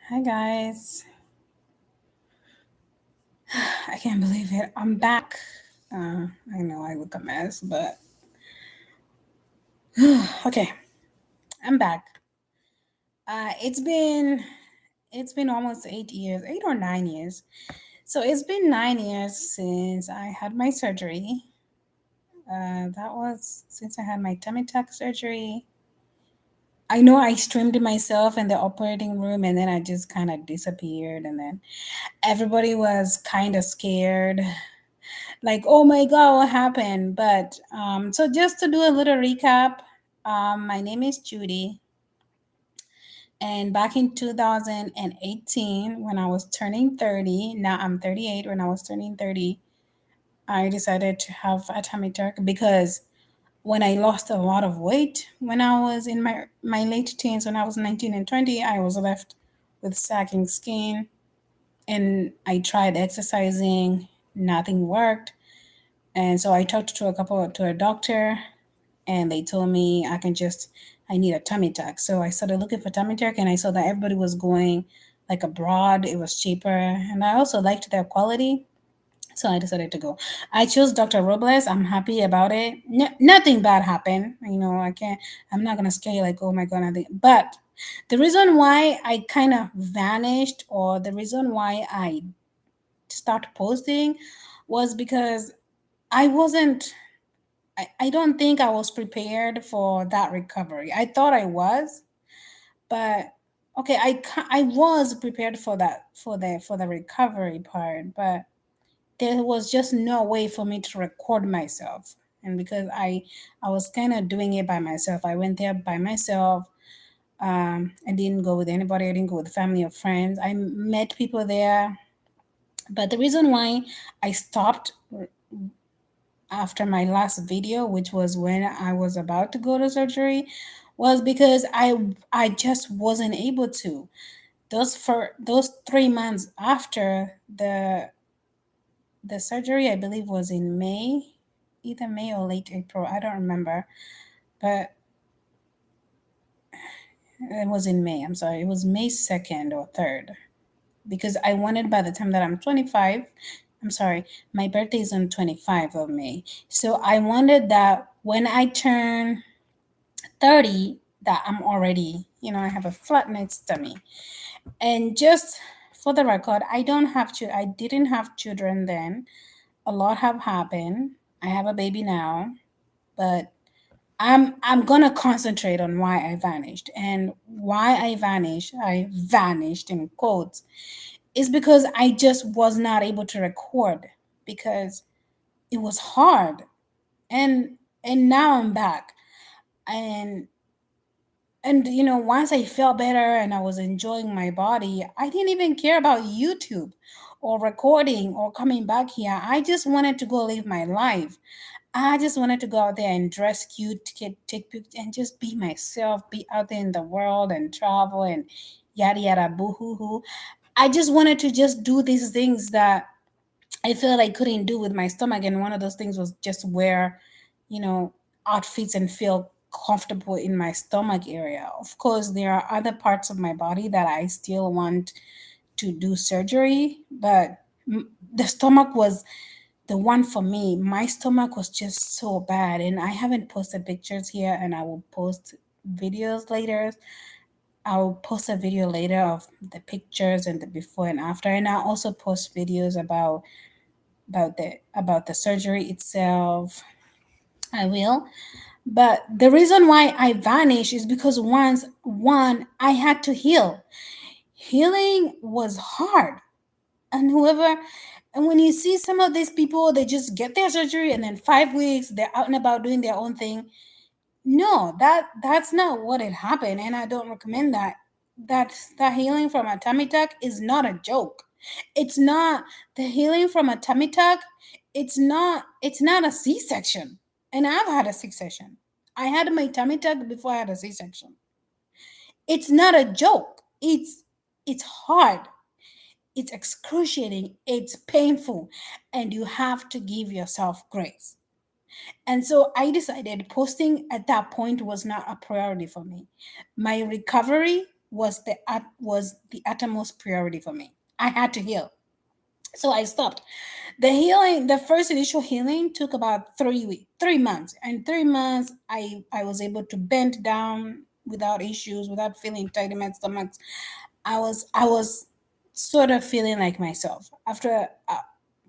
Hi guys. I can't believe it. I'm back. I know I look a mess, but okay, I'm back. It's been almost 8 years, 8 or 9 years. So it's been 9 years since I had my surgery. That was since I had my tummy tuck surgery. I know I streamed myself in the operating room and then I just kind of disappeared, and then everybody was kind of scared, like, oh my god, what happened? But so just to do a little recap, my name is Judy, and back in 2018, when I was turning 30, now I'm 38, when I was turning 30, I decided to have a tummy tuck because when I lost a lot of weight when I was in my late teens, when I was 19 and 20, I was left with sagging skin, and I tried exercising, nothing worked. And so I talked to a doctor, and they told me I need a tummy tuck. So I started looking for tummy tuck, and I saw that everybody was going like abroad. It was cheaper, and I also liked their quality. So I decided to go. I chose Dr. Robles. I'm happy about it. Nothing bad happened. I'm not gonna scare you like, oh my god, nothing. But the reason why I kind of vanished, or the reason why I stopped posting, was because I wasn't I don't think I was prepared for that recovery. I thought I was, but okay, I was prepared for that, for the recovery part, but there was just no way for me to record myself. And because I was kind of doing it by myself, I went there by myself. I didn't go with anybody. I didn't go with family or friends. I met people there, but the reason why I stopped after my last video, which was when I was about to go to surgery, was because I just wasn't able to. Those 3 months after the surgery, I believe was in May, either May or late April. I don't remember, but it was in May. I'm sorry, it was May 2nd or 3rd, because I wanted by the time that I'm 25. I'm sorry, my birthday is on 25 of May. So I wanted that when I turn 30, that I'm already, I have a flat neck tummy. And just for the record, I didn't have children then. A lot have happened. I have a baby now, but I'm gonna concentrate on why I vanished. And why I vanished in quotes, is because I just was not able to record, because it was hard. And now I'm back. And once I felt better and I was enjoying my body, I didn't even care about YouTube or recording or coming back here. I just wanted to go live my life. I just wanted to go out there and dress cute, take pictures, and just be myself, be out there in the world and travel and yada yada boo hoo hoo. I just wanted to just do these things that I felt I couldn't do with my stomach. And one of those things was just wear, you know, outfits and feel comfortable in my stomach area. Of course, there are other parts of my body that I still want to do surgery, but the stomach was the one for me. My stomach was just so bad, and I haven't posted pictures here, and I will post videos later. I'll post a video later of the pictures and the before and after, and I'll also post videos about the surgery itself. I will. But the reason why I vanished is because I had to heal. Healing was hard. And when you see some of these people, they just get their surgery and then 5 weeks they're out and about doing their own thing. No, that's not what it happened, and I don't recommend that. That healing from a tummy tuck is not a joke. It's not the healing from a tummy tuck. It's not a C-section, and I've had a C-section. I had my tummy tuck before I had a C-section. It's not a joke. It's hard. It's excruciating. It's painful, and you have to give yourself grace. And so I decided posting at that point was not a priority for me. My recovery was the uttermost priority for me. I had to heal. So I stopped. The healing, the first initial healing took about 3 weeks, 3 months. And 3 months I was able to bend down without issues, without feeling tight in my stomach. I was sort of feeling like myself after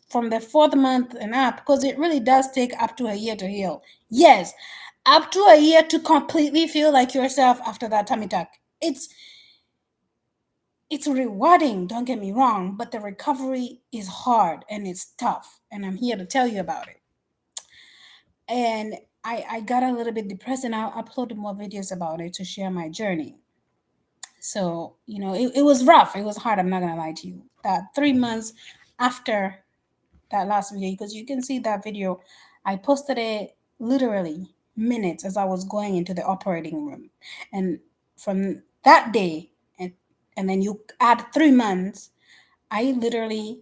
from the fourth month and up, because it really does take up to a year to heal. Yes, up to a year to completely feel like yourself after that tummy tuck. It's rewarding, don't get me wrong, but the recovery is hard and it's tough, and I'm here to tell you about it. And I got a little bit depressed, and I'll upload more videos about it to share my journey. So, it was rough. It was hard. I'm not going to lie to you. That 3 months after that last video, because you can see that video, I posted it literally minutes as I was going into the operating room. And from that day, and then you add 3 months, I literally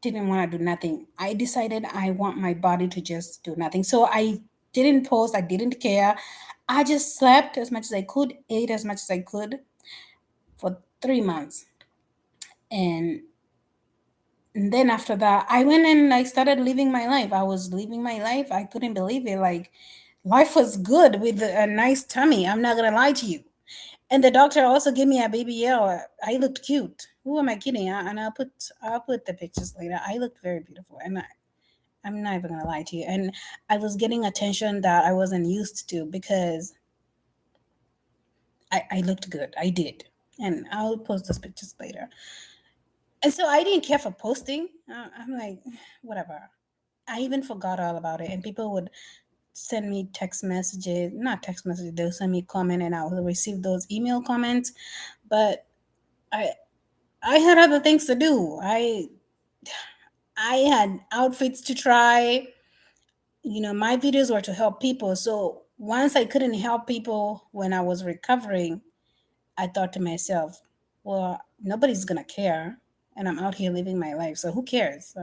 didn't want to do nothing. I decided I want my body to just do nothing. So I didn't post, I didn't care. I just slept as much as I could, ate as much as I could for 3 months. And then after that, I went and I started living my life. I was living my life. I couldn't believe it. Like, life was good with a nice tummy. I'm not gonna lie to you. And the doctor also gave me a BBL. I looked cute. Who am I kidding? And I'll put the pictures later. I looked very beautiful, and I'm not even gonna lie to you. And I was getting attention that I wasn't used to, because I looked good. I did, and I'll post those pictures later. And so I didn't care for posting. I'm like, whatever. I even forgot all about it. And people would send me text messages, not text messages, they'll send me comment, and I will receive those email comments. But I I had other things to do. I had outfits to try. My videos were to help people. So once I couldn't help people when I was recovering, I thought to myself, well, nobody's gonna care, and I'm out here living my life. So who cares?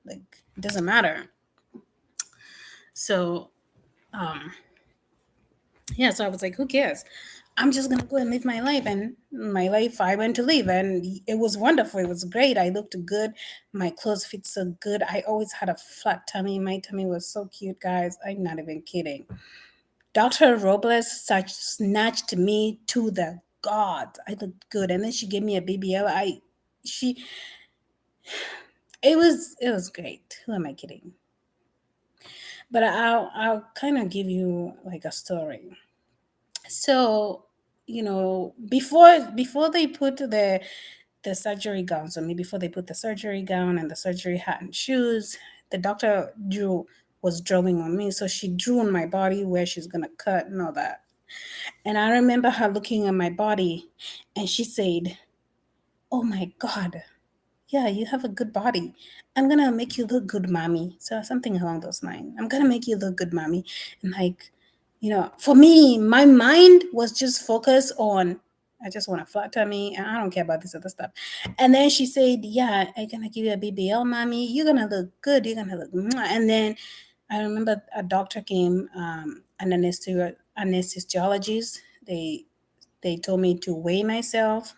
Like, it doesn't matter. So um yeah, so I was like, who cares? I'm just gonna go and live my life. And my life, I went to live, and it was wonderful. It was great. I looked good. My clothes fit so good. I always had a flat tummy. My tummy was so cute, guys. I'm not even kidding. Dr. Robles snatched me to the gods. I looked good, and then she gave me a BBL. She, it was great. Who am I kidding? But I'll kind of give you like a story. So, before they put the surgery gowns on me, before they put the surgery gown and the surgery hat and shoes, the doctor was drawing on me. So she drew on my body where she's gonna cut and all that. And I remember her looking at my body, and she said, "Oh my God, yeah, you have a good body. I'm gonna make you look good, mommy." So something along those lines. I'm gonna make you look good, mommy. And like, for me, my mind was just focused on, I just want a flat tummy, and I don't care about this other stuff. And then she said, "Yeah, I'm gonna give you a BBL, mommy. You're gonna look good. You're gonna look." Mwah." And then I remember a doctor came, an anesthesiologist. They told me to weigh myself.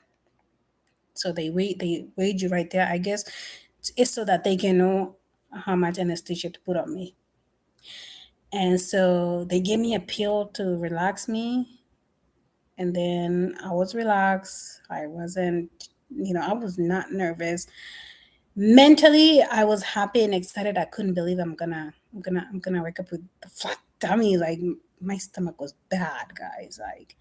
So they weighed you right there. I guess it's so that they can know how much anesthesia to put on me. And so they gave me a pill to relax me. And then I was relaxed. I wasn't, I was not nervous. Mentally, I was happy and excited. I couldn't believe I'm gonna wake up with the flat tummy. Like, my stomach was bad, guys. Like,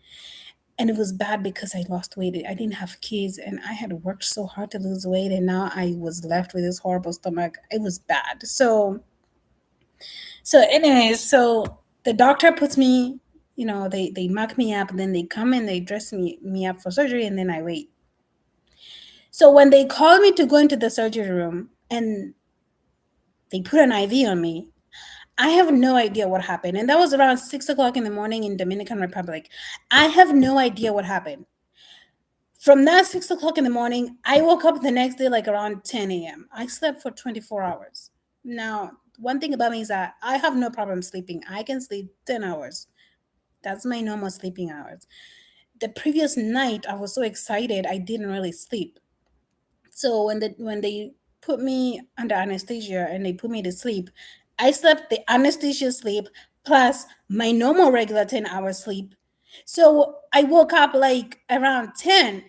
and it was bad because I lost weight. I didn't have kids, and I had worked so hard to lose weight, and now I was left with this horrible stomach. It was bad. So anyways, so the doctor puts me, they mark me up, and then they come and they dress me up for surgery, and then I wait. So when they call me to go into the surgery room and they put an IV on me, I have no idea what happened. And that was around 6 o'clock in the morning in Dominican Republic. I have no idea what happened. From that 6 o'clock in the morning, I woke up the next day like around 10 a.m. I slept for 24 hours. Now, one thing about me is that I have no problem sleeping. I can sleep 10 hours. That's my normal sleeping hours. the previous night I was so excited I didn't really sleep. So when they put me under anesthesia and they put me to sleep, I slept the anesthesia sleep plus my normal regular 10-hour sleep. So I woke up like around 10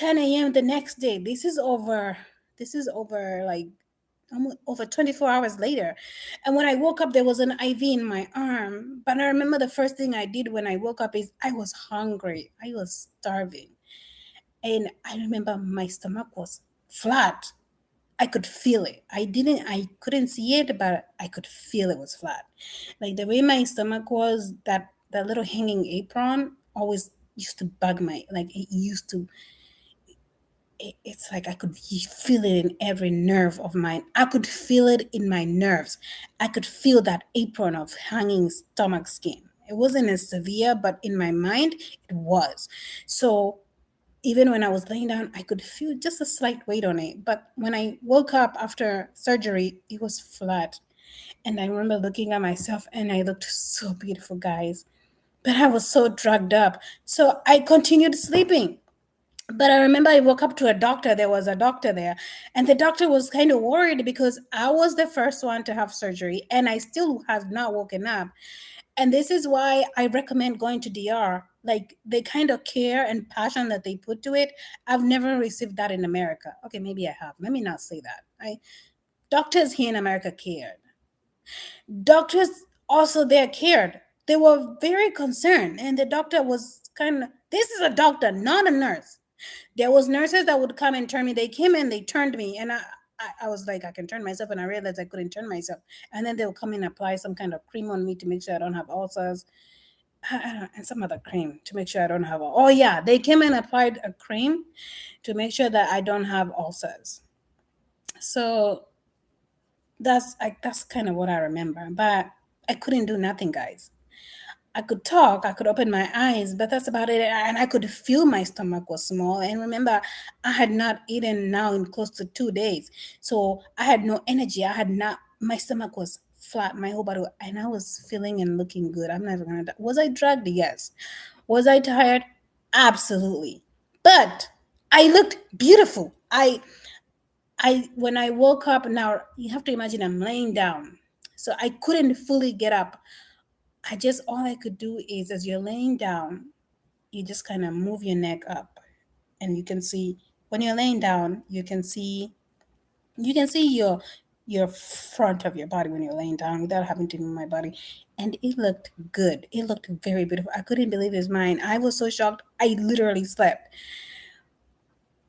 a.m. the next day. This is over like almost over 24 hours later. And when I woke up, there was an IV in my arm. But I remember the first thing I did when I woke up is I was hungry. I was starving. And I remember my stomach was flat. I could feel it. I couldn't see it, but I could feel it was flat. Like the way my stomach was, that little hanging apron always used to bug my, like it used to, it's like I could feel it in every nerve of mine. I could feel it in my nerves. I could feel that apron of hanging stomach skin. It wasn't as severe, but in my mind, it was. So even when I was laying down, I could feel just a slight weight on it. But when I woke up after surgery, it was flat. And I remember looking at myself and I looked so beautiful, guys. But I was so drugged up. So I continued sleeping. But I remember I woke up to a doctor. There was a doctor there. And the doctor was kind of worried because I was the first one to have surgery and I still have not woken up. And this is why I recommend going to DR. Like the kind of care and passion that they put to it, I've never received that in America. Okay, maybe I have. Let me not say that. Doctors here in America cared. Doctors also there cared. They were very concerned, and the doctor was kind of. This is a doctor, not a nurse. There was nurses that would come and turn me. They came and they turned me, and I was like, I can turn myself, and I realized I couldn't turn myself. And then they'll come and apply some kind of cream on me to make sure I don't have ulcers, and some other cream to make sure I don't have. Oh yeah, they came and applied a cream to make sure that I don't have ulcers. So that's kind of what I remember. But I couldn't do nothing, guys. I could talk, I could open my eyes, but that's about it. And I could feel my stomach was small. And remember, I had not eaten now in close to 2 days. So I had no energy. I had not, my stomach was flat, my whole body, and I was feeling and looking good. I'm never gonna die. Was I drugged? Yes. Was I tired? Absolutely. But I looked beautiful. When I woke up now, you have to imagine I'm laying down. So I couldn't fully get up. All I could do is as you're laying down, you just kind of move your neck up and you can see when you're laying down, you can see your front of your body when you're laying down without having to move my body. And it looked good. It looked very beautiful. I couldn't believe it was mine. I was so shocked. I literally slept.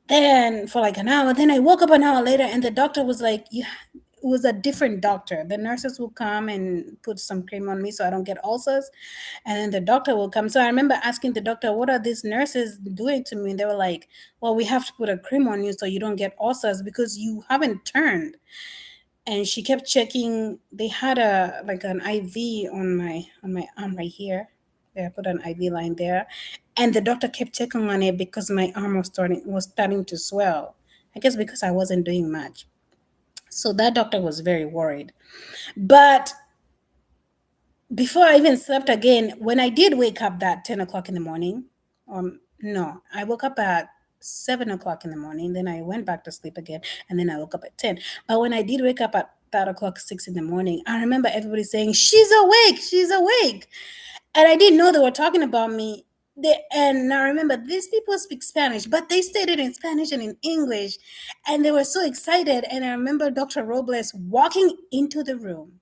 Then for like an hour, then I woke up an hour later and the doctor was like, "You it was a different doctor. The nurses will come and put some cream on me so I don't get ulcers. And then the doctor will come." So I remember asking the doctor, "What are these nurses doing to me?" And they were like, "Well, we have to put a cream on you so you don't get ulcers because you haven't turned." And she kept checking. They had a like an IV on my arm right here. They put an IV line there, and the doctor kept checking on it because my arm was starting to swell. I guess because I wasn't doing much. So that doctor was very worried. But before I even slept again, when I did wake up that 10 o'clock in the morning, no, I woke up at 7 o'clock in the morning, then I went back to sleep again, and then I woke up at 10. But when I did wake up at that o'clock, 6 in the morning, I remember everybody saying, "She's awake, she's awake." And I didn't know they were talking about me. And I remember these people speak Spanish, but they stated in Spanish and in English, and they were so excited. And I remember Dr. Robles walking into the room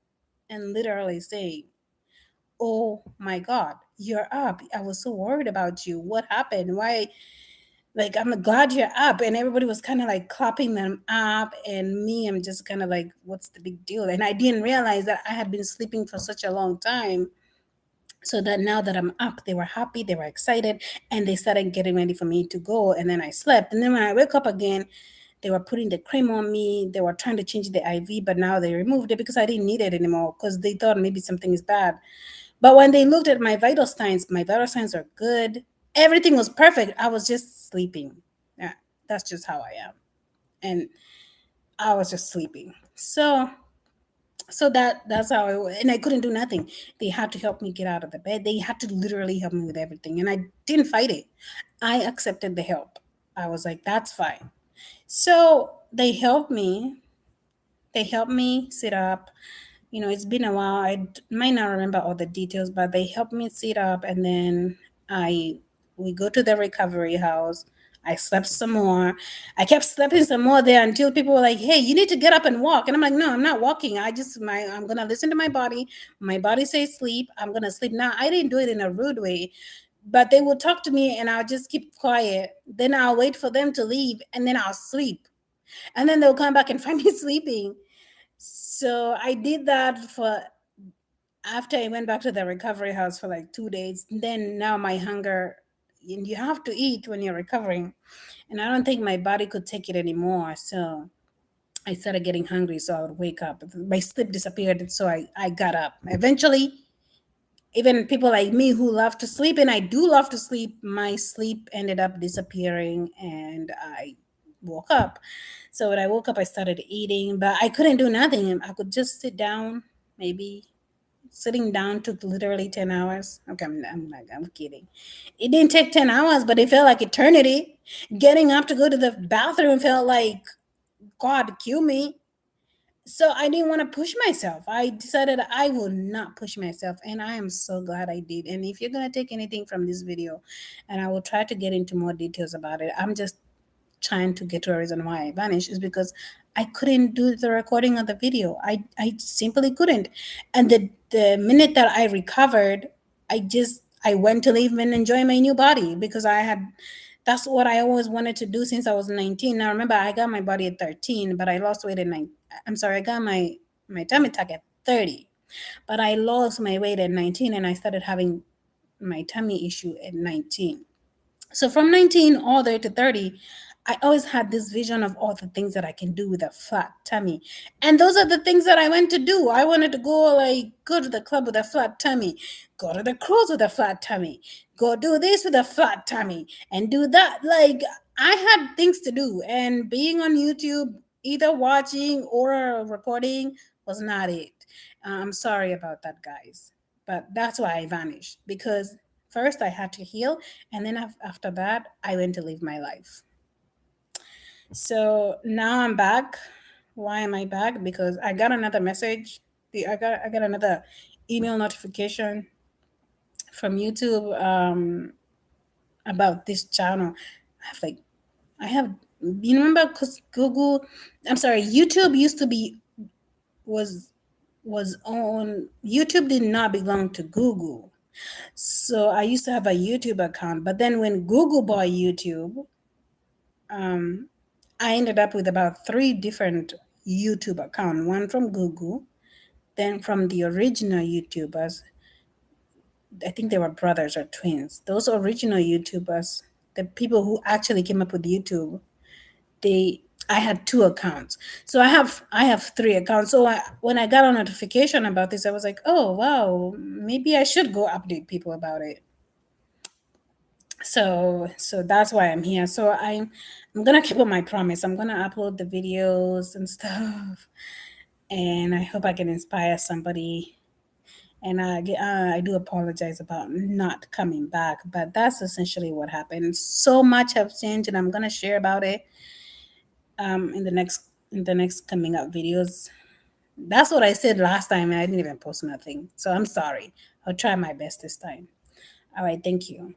and literally saying, "Oh my God, you're up. I was so worried about you. What happened? Why?" Like, "I'm glad you're up." And everybody was kind of like clapping them up. And me, I'm just kind of like, what's the big deal? And I didn't realize that I had been sleeping for such a long time. So that now that I'm up, they were happy, they were excited, and they started getting ready for me to go. And then I slept. And then when I wake up again, they were putting the cream on me. They were trying to change the IV, but now they removed it because I didn't need it anymore because they thought maybe something is bad. But when they looked at my vital signs are good. Everything was perfect. I was just sleeping. Yeah, that's just how I am. And I was just sleeping. So So that's how and I couldn't do nothing. They had to help me get out of the bed. They had to literally help me with everything, and I didn't fight it. I accepted the help. I was like, that's fine. So they helped me sit up. It's been a while. Might not remember all the details, but they helped me sit up, and then I we go to the recovery house. I slept some more. I kept sleeping some more there until people were like, "Hey, you need to get up and walk." And I'm like, "No, I'm not walking. I'm gonna listen to my body. My body says sleep. I'm gonna sleep now." I didn't do it in a rude way, but they would talk to me, and I'll just keep quiet. Then I'll wait for them to leave, and then I'll sleep, and then they'll come back and find me sleeping. So I did that for after I went back to the recovery house for like 2 days. Then now my hunger, and you have to eat when you're recovering, and I don't think my body could take it anymore. So I started getting hungry, so I would wake up. My sleep disappeared, so I got up. Eventually, even people like me who love to sleep, and I do love to sleep, my sleep ended up disappearing, and I woke up. So when I woke up, I started eating, but I couldn't do nothing. I could just sit down. Maybe sitting down took literally 10 hours. Okay, I'm kidding. It didn't take 10 hours, but it felt like eternity. Getting up to go to the bathroom felt like God kill me. So I didn't want to push myself. I decided I will not push myself, and I am so glad I did. And if you're going to take anything from this video, and I will try to get into more details about it, I'm just trying to get to a reason why I vanished is because I couldn't do the recording of the video. I simply couldn't. And the minute that I recovered, I went to live and enjoy my new body because that's what I always wanted to do since I was 19. Now remember, I got my body at 13, but I lost weight at 9. I'm sorry, I got my tummy tuck at 30, but I lost my weight at 19, and I started having my tummy issue at 19. So from 19 all the way to 30, I always had this vision of all the things that I can do with a flat tummy. And those are the things that I went to do. I wanted to go to the club with a flat tummy, go to the cruise with a flat tummy, go do this with a flat tummy, and do that. Like, I had things to do. And being on YouTube, either watching or recording, was not it. I'm sorry about that, guys. But that's why I vanished, because first I had to heal, and then after that, I went to live my life. So now I'm back. Why am I back? Because I got another message. I got another email notification from YouTube about this channel. I have you remember, because Google, I'm sorry, YouTube used to be was was on YouTube did not belong to Google. So I used to have a YouTube account, but then when Google bought YouTube, um, I ended up with about 3 different YouTube accounts. One from Google, then from the original YouTubers. I think they were brothers or twins. Those original YouTubers, the people who actually came up with YouTube, they I had 2 accounts. So I have 3 accounts. So when I got a notification about this, I was like, oh wow, maybe I should go update people about it. So that's why I'm here. So I'm gonna keep up my promise. I'm gonna upload the videos and stuff, and I hope I can inspire somebody. And I do apologize about not coming back, but that's essentially what happened. So much have changed, and I'm gonna share about it in the next coming up videos. That's what I said last time, and I didn't even post nothing. So I'm sorry. I'll try my best this time. All right, thank you.